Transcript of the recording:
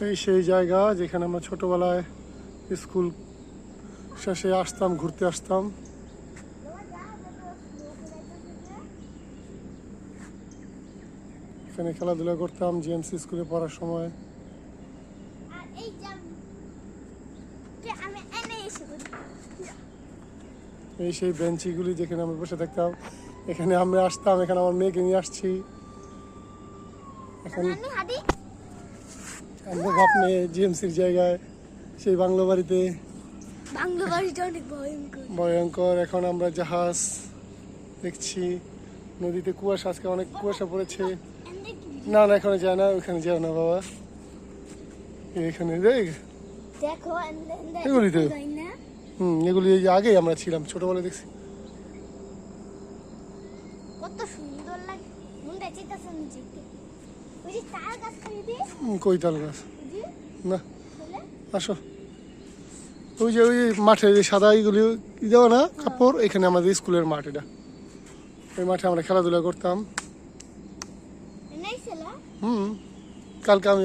এই সেই জায়গা যেখানে আমরা ছোটবেলায় স্কুল শেষে আসতাম, ঘুরতে আসতাম। এখানে খেলাধুলা করতাম জিএমসি স্কুলে পড়ার সময়। এই সেই বেঞ্চিগুলি যেখানে আমরা বসে থাকতাম, এখানে আমরা আসতাম, এখানে আমার মেয়েকে নিয়ে আসছি। এখন আমরা আপনি জিএমসির জায়গায় সেই বাংলো বাড়িতে, অনেক ভয়ঙ্কর। এখন আমরা জাহাজ দেখছি, নদীতে কুয়াশা, আজকে অনেক কুয়াশা পড়েছে। না না, এখানে যায় না, ওখানে যায় না বাবা, এখানে দেখ দেখো এগুলিতে। এগুলি এই যে আগেই আমরা ছিলাম ছোটবেলায় দেখছি। কত সুন্দর লাগে, মুন্ডা চিতাছে নিচে। ওই যে তাল গাছ খাইতে, কই তাল গাছ? জি না, বলে আসো। ওই যে ওই মাঠে যে সাদা এইগুলি দেওয়া না কাপড়, এখানে আমাদের স্কুলের মাঠ। এটা ওই মাঠে আমরা খেলাধুলা করতাম। নাই ছেলা। কালকে আমি